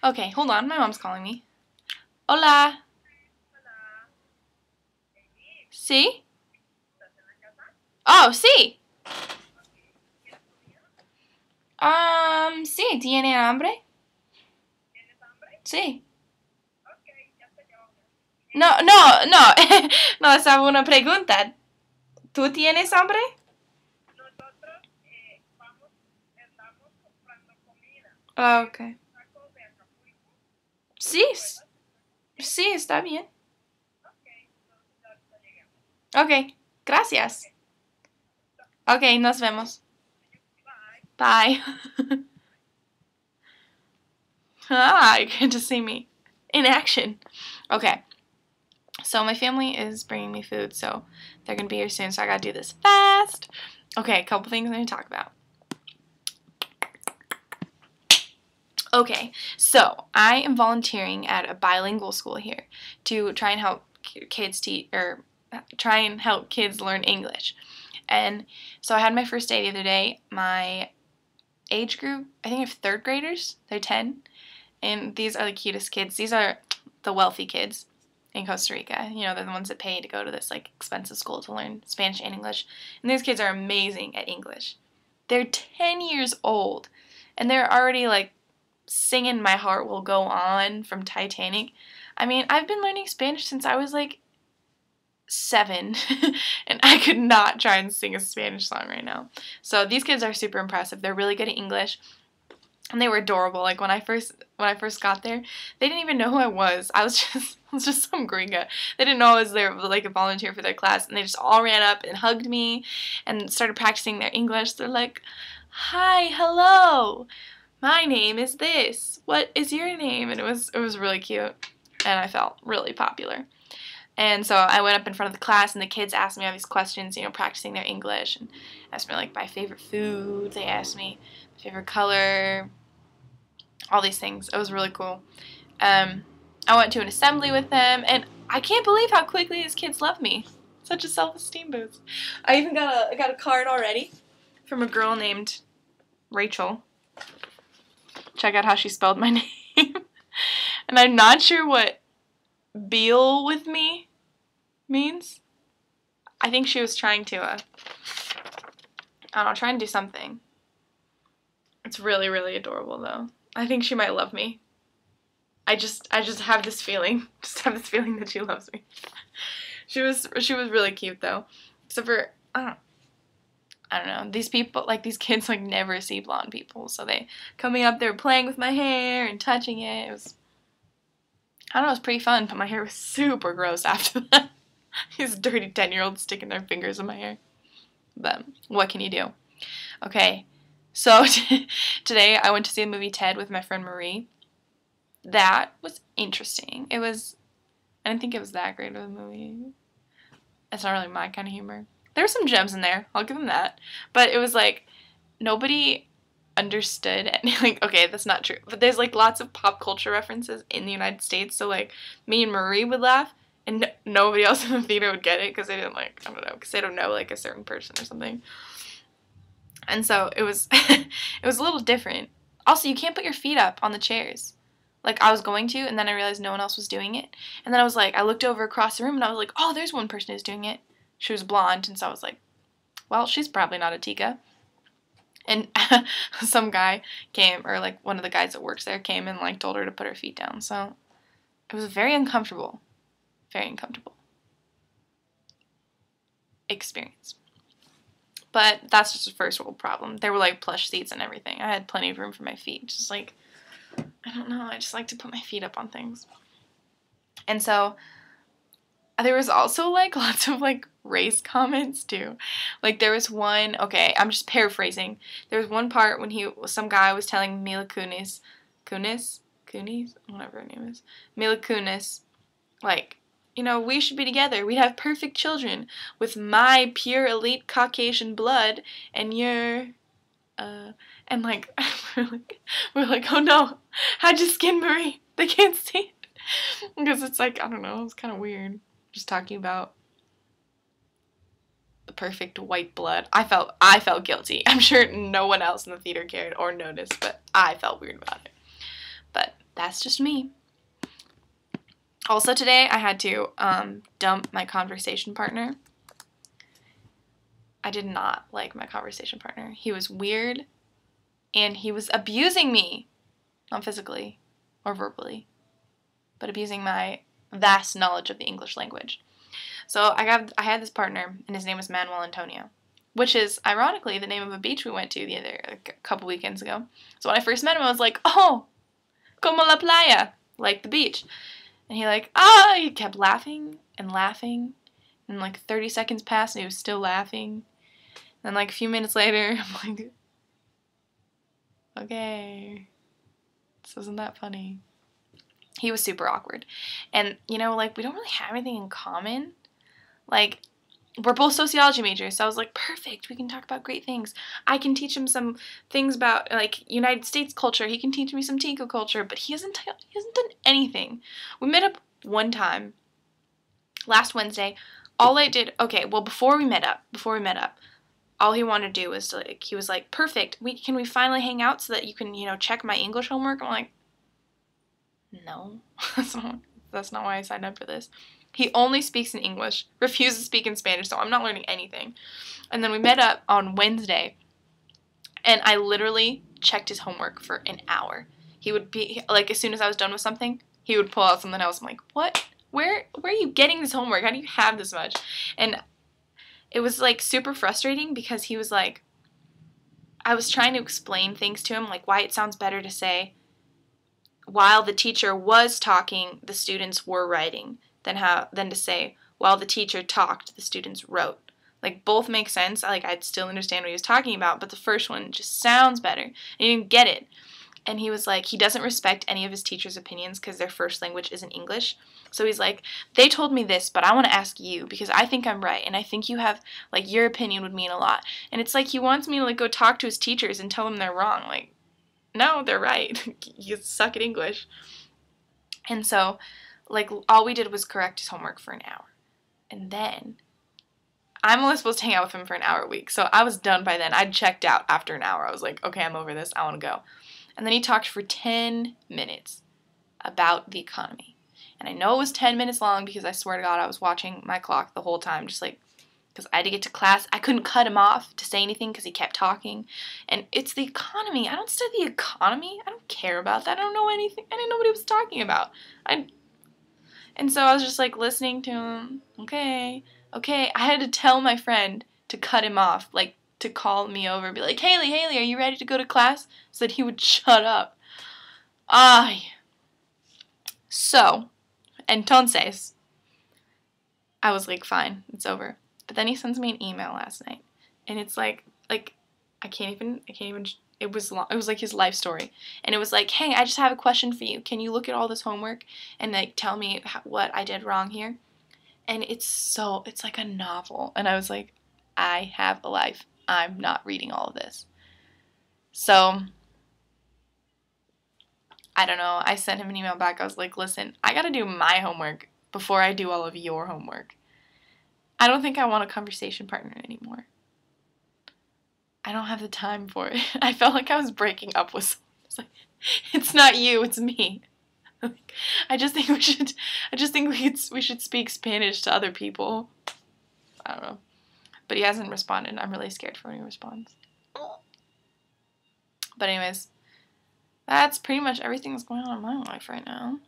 Okay, hold on. My mom's calling me. Hola. ¿Sí? Oh, sí. Sí. ¿Tiene hambre? Sí. No, no, no. No, esa es una pregunta. ¿Tú tienes hambre? Ah, ok. Sí, sí, está bien. Ok, gracias. Ok, nos vemos. Bye. Ah, you get to see me in action. Okay, so my family is bringing me food, so they're gonna be here soon, so I gotta do this fast. Okay, a couple things I need to talk about. Okay, so I am volunteering at a bilingual school here to try and help kids teach or try and help kids learn English. And so I had my first day the other day. My age group, I think I have third graders. They're 10, and these are the cutest kids. These are the wealthy kids in Costa Rica. You know, they're the ones that pay to go to this like expensive school to learn Spanish and English. And these kids are amazing at English. They're 10 years old, and they're already like singing My Heart Will Go On from Titanic. I mean, I've been learning Spanish since I was like 7, and I could not try and sing a Spanish song right now. So these kids are super impressive. They're really good at English, and they were adorable. Like when I first got there, they didn't even know who I was. I was just some gringa. They didn't know I was there like a volunteer for their class, and they just all ran up and hugged me and started practicing their English. They're like, "Hi, hello. My name is this. What is your name?" And it was really cute, and I felt really popular. And so I went up in front of the class, and the kids asked me all these questions, you know, practicing their English, and asked me like my favorite food. They asked me my favorite color, all these things. It was really cool. I went to an assembly with them, and I can't believe how quickly these kids love me. Such a self-esteem boost. I even got a card already from a girl named Rachel. Check out how she spelled my name. And I'm not sure what Beal with me means. I think she was trying to, I don't know, trying to do something. It's really, really adorable though. I think she might love me. I just have this feeling. Just have this feeling that she loves me. She was really cute though. Except for, I don't know. These people, like these kids, like never see blonde people. So they coming up there playing with my hair and touching it. It was, I don't know, it was pretty fun. But my hair was super gross after that. These dirty 10-year-olds sticking their fingers in my hair. But what can you do? Okay, so today I went to see the movie Ted with my friend Marie. That was interesting. I didn't think it was that great of a movie. It's not really my kind of humor. There were some gems in there. I'll give them that. But it was like nobody understood. And like, okay, that's not true. But there's like lots of pop culture references in the United States. So like me and Marie would laugh, and nobody else in the theater would get it because they didn't like, I don't know, because they don't know like a certain person or something. And so it was it was a little different. Also, you can't put your feet up on the chairs. Like I was going to, and then I realized no one else was doing it. And then I was like, I looked over across the room, and I was like, oh, there's one person who's doing it. She was blonde, and so I was like, well, she's probably not a Tika. And some guy came, or like one of the guys that works there came and like told her to put her feet down. So it was very uncomfortable experience. But that's just a first world problem. There were like plush seats and everything. I had plenty of room for my feet. Just like, I don't know, I just like to put my feet up on things. And so there was also like lots of like race comments too. Like there was one, okay, I'm just paraphrasing. There was one part when some guy was telling Mila Kunis, whatever her name is, Mila Kunis, like, you know, we should be together. We'd have perfect children with my pure elite Caucasian blood and your, and like, we're like, oh no, how'd you skin Marie? They can't see it. Because it's like, I don't know, it's kind of weird. Just talking about the perfect white blood. I felt guilty. I'm sure no one else in the theater cared or noticed, but I felt weird about it. But That's just me. Also today, I had to dump my conversation partner. I did not like my conversation partner. He was weird, and he was abusing me. Not physically or verbally, but abusing my vast knowledge of the English language. So I had this partner, and his name was Manuel Antonio, which is, ironically, the name of a beach we went to a couple weekends ago. So when I first met him, I was like, oh, como la playa, like the beach. And he kept laughing and laughing, and like 30 seconds passed, and he was still laughing. And like a few minutes later, I'm like, okay, this isn't that funny. He was super awkward. And, like, we don't really have anything in common. Like, we're both sociology majors, so I was like, perfect, we can talk about great things. I can teach him some things about, like, United States culture. He can teach me some Tico culture, but he hasn't done anything. We met up one time, last Wednesday. Before we met up, all he wanted to do was, like, he was like, perfect, can we finally hang out so that you can, check my English homework? I'm like, no, that's not why I signed up for this. He only speaks in English, refuses to speak in Spanish, so I'm not learning anything. And then we met up on Wednesday, and I literally checked his homework for an hour. He would be, like, as soon as I was done with something, he would pull out something else. I'm like, what? Where are you getting this homework? How do you have this much? And it was, like, super frustrating because he was like, I was trying to explain things to him, like why it sounds better to say, while the teacher was talking, the students were writing, than to say, while the teacher talked, the students wrote. Like, both make sense. Like, I'd still understand what he was talking about, but the first one just sounds better. And he didn't get it. And he was like, he doesn't respect any of his teachers' opinions because their first language isn't English. So he's like, they told me this, but I want to ask you because I think I'm right, and I think you have, like, your opinion would mean a lot. And it's like he wants me to, like, go talk to his teachers and tell them they're wrong. Like, no, they're right. You suck at English. And so, like, all we did was correct his homework for an hour. And then, I'm only supposed to hang out with him for an hour a week. So I was done by then. I'd checked out after an hour. I was like, okay, I'm over this. I want to go. And then he talked for 10 minutes about the economy. And I know it was 10 minutes long because I swear to God I was watching my clock the whole time, just like, because I had to get to class. I couldn't cut him off to say anything because he kept talking. And it's the economy. I don't study the economy. I don't care about that. I don't know anything. I didn't know what he was talking about. And so I was just like listening to him. Okay. I had to tell my friend to cut him off, like to call me over and be like, Haley, are you ready to go to class? So that he would shut up. So, entonces, I was like, fine, it's over. But then he sends me an email last night, and it's like I can't even. It was long. It was like his life story, and it was like, hey, I just have a question for you. Can you look at all this homework and like tell me what I did wrong here? And it's like a novel, and I was like, I have a life. I'm not reading all of this. So I don't know. I sent him an email back. I was like, listen, I gotta do my homework before I do all of your homework. I don't think I want a conversation partner anymore. I don't have the time for it. I felt like I was breaking up with someone. It's like, it's not you, it's me. I just think we should speak Spanish to other people. I don't know. But he hasn't responded. I'm really scared for when he responds. But anyways, that's pretty much everything that's going on in my life right now.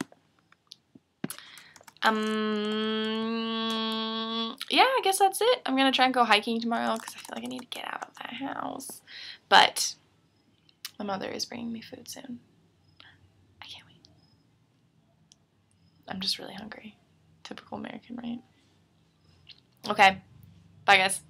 Yeah, I guess that's it. I'm gonna try and go hiking tomorrow because I feel like I need to get out of that house. But my mother is bringing me food soon. I can't wait. I'm just really hungry. Typical American, right? Okay. Bye, guys.